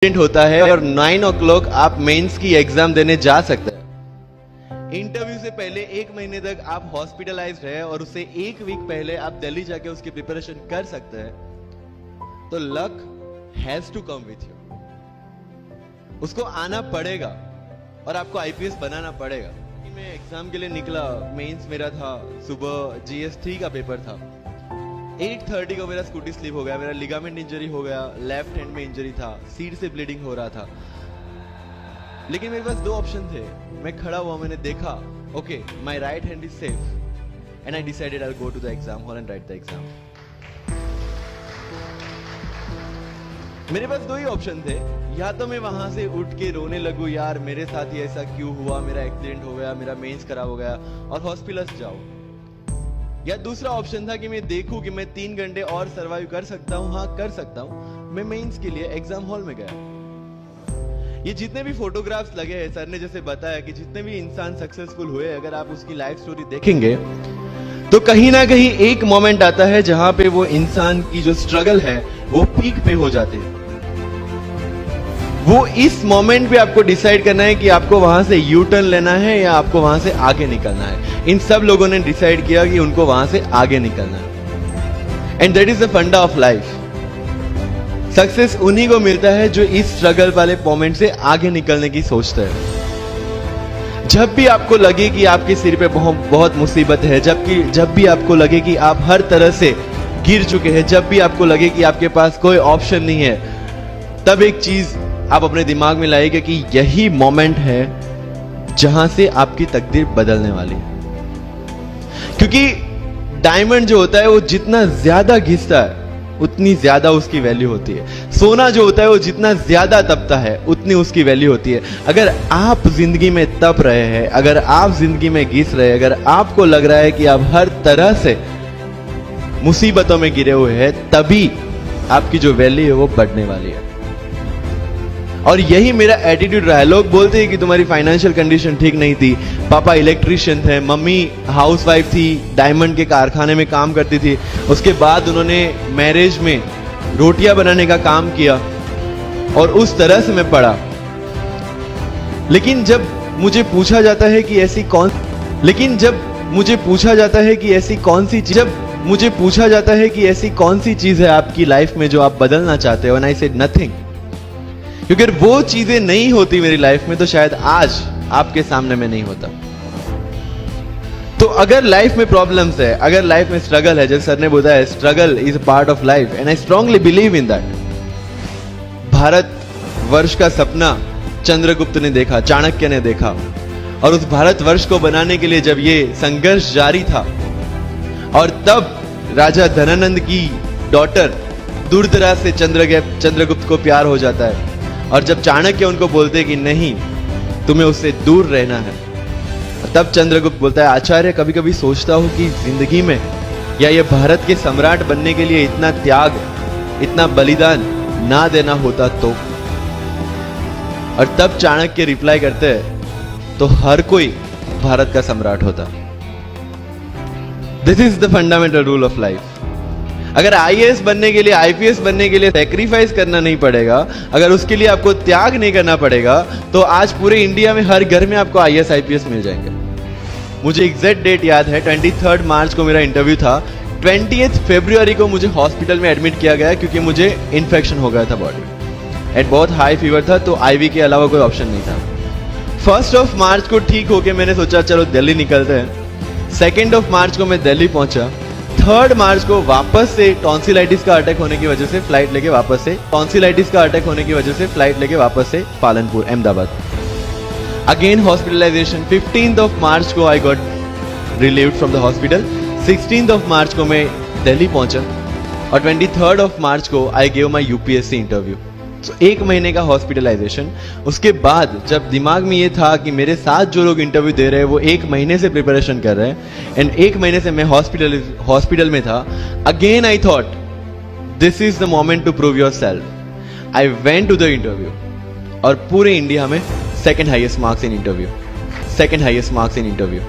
होता है और 9 o'clock आप मेंस की एग्जाम देने जा सकते हैं। इंटरव्यू से पहले 1 महीने तक आप हॉस्पिटलाइज्ड है और उससे 1 वीक पहले आप दिल्ली जाके उसकी प्रिपरेशन कर सकते हैं। तो luck has to come with you, उसको आना पड़ेगा और आपको आईपीएस बनाना पड़ेगा। मैं एग्जाम के लिए निकला, मेंस मेरा था सुबह, GS3 का पेपर था। 8:30 को मेरा स्कूटी स्लिप हो गया, मेरा लिगामेंट इंजरी हो गया, लेफ्ट हैंड में इंजरी था, सीट से ब्लीडिंग हो रहा था। लेकिन मेरे पास 2 ऑप्शन थे। मैं खड़ा हुआ, मैंने देखा, okay my right hand is safe and I decided I will go to the exam hall and write the exam. मेरे पास 2 ही ऑप्शन थे, या तो मैं वहां से उठ के रोने लगूं, यार मेरे साथ ही ऐसा क्यों हुआ, मेरा एक्सीडेंट हो गया, मेरा मेंस खराब हो गया और हॉस्पिटल जाओ, या दूसरा ऑप्शन था कि मैं देखूं कि मैं 3 घंटे और सरवाइव कर सकता हूं। हाँ कर सकता हूं। मैं मेंस के लिए एग्जाम हॉल में गया। ये जितने भी फोटोग्राफ्स लगे हैं, सर ने जैसे बताया कि जितने भी इंसान सक्सेसफुल हुए, अगर आप उसकी लाइफ स्टोरी देखेंगे तो कहीं ना कहीं एक मोमेंट आता है जहां पे वो इंसान की जो स्ट्रगल है वो पीक पे हो जाती है। वो इस मोमेंट पे आपको डिसाइड करना है कि आपको वहां से यू टर्न लेना है या आपको वहां से आगे निकलना है। इन सब लोगों ने डिसाइड किया कि उनको वहां से आगे निकलना है। एंड दैट इज द फंडा ऑफ लाइफ। सक्सेस उन्हीं को मिलता है जो इस स्ट्रगल वाले मोमेंट से आगे निकलने की सोचता है। जब भी आपको लगे कि आपके सिर पे बहुत मुसीबत है, जब भी आपको लगे कि आप हर तरह से गिर चुके हैं, जब भी आपको लगे कि आपके पास कोई ऑप्शन नहीं है, तब एक चीज आप अपने दिमाग में लाइएगा कि यही मोमेंट है जहां से आपकी तकदीर बदलने वाली है। क्योंकि डायमंड जो होता है वो जितना ज्यादा घिसता है उतनी ज्यादा उसकी वैल्यू होती है। सोना जो होता है वो जितना ज्यादा तपता है उतनी उसकी वैल्यू होती है। अगर आप जिंदगी में तप रहे हैं, अगर आप जिंदगी में घिस रहे हैं, अगर आपको लग रहा है कि आप हर तरह से मुसीबतों में गिरे हुए हैं, तभी आपकी जो वैल्यू है वो बढ़ने वाली है। और यही मेरा एटीट्यूड रहा है। लोग बोलते हैं कि तुम्हारी फाइनेंशियल कंडीशन ठीक नहीं थी, पापा इलेक्ट्रिशियन थे, मम्मी हाउसवाइफ थी, डायमंड के कारखाने में काम करती थी, उसके बाद उन्होंने मैरिज में रोटियां बनाने का काम किया और उस तरह से मैं पढ़ा। लेकिन जब मुझे पूछा जाता है कि ऐसी कौन सी चीज है आपकी लाइफ में जो आप बदलना चाहते हो, एंड आई सेड नथिंग। क्योंकि अगर वो चीजें नहीं होती मेरी लाइफ में तो शायद आज आपके सामने में नहीं होता। तो अगर लाइफ में प्रॉब्लम्स है, अगर लाइफ में स्ट्रगल है, जैसे सर ने बताया struggle is a part of life and I strongly believe in that. Bharat वर्ष का सपना चंद्रगुप्त ने देखा, चाणक्य ने देखा, और उस भारत वर्ष को बनाने के लिए जब ये संघर्ष जारी था और तब राजा धनानंद की डॉटर दूरदराज से चंद्रगुप्त को प्यार हो जाता है, और जब चाणक्य उनको बोलते कि नहीं तुम्हें उससे दूर रहना है, तब चंद्रगुप्त बोलता है आचार्य कभी कभी सोचता हूं कि जिंदगी में या ये भारत के सम्राट बनने के लिए इतना त्याग, इतना बलिदान ना देना होता तो। और तब चाणक्य रिप्लाई करते हैं तो हर कोई भारत का सम्राट होता। This is the fundamental rule of life. अगर आईएएस बनने के लिए, आईपीएस बनने के लिए सैक्रिफाइस करना नहीं पड़ेगा, अगर उसके लिए आपको त्याग नहीं करना पड़ेगा, तो आज पूरे इंडिया में हर घर में आपको आईएएस आईपीएस मिल जाएंगे। मुझे एग्जैक्ट डेट याद है, 23 मार्च को मेरा इंटरव्यू था। 20 फरवरी को मुझे हॉस्पिटल में एडमिट किया गया क्योंकि मुझे इन्फेक्शन हो गया था बॉडी में एंड बहुत हाई फीवर था, तो आईवी के अलावा कोई ऑप्शन नहीं था। 1 मार्च को ठीक होके मैंने सोचा चलो दिल्ली निकलते हैं। 2 मार्च को मैं दिल्ली पहुंचा। 3 मार्च को वापस से टॉन्सिलाइटिस का अटैक होने की वजह से फ्लाइट लेके वापस से पालनपुर, अहमदाबाद। Again hospitalisation. 15 मार्च को I got relieved from the hospital. 16 मार्च को मैं दिल्ली पहुंचा और 23 मार्च को I gave my UPSC interview. तो 1 महीने का हॉस्पिटलाइजेशन। उसके बाद जब दिमाग में ये था कि मेरे साथ जो लोग इंटरव्यू दे रहे हैं वो 1 महीने से प्रिपरेशन कर रहे हैं एंड 1 महीने से मैं हॉस्पिटल में था, again I thought this is the moment to prove yourself. I went to the interview और पूरे इंडिया में second highest marks in interview.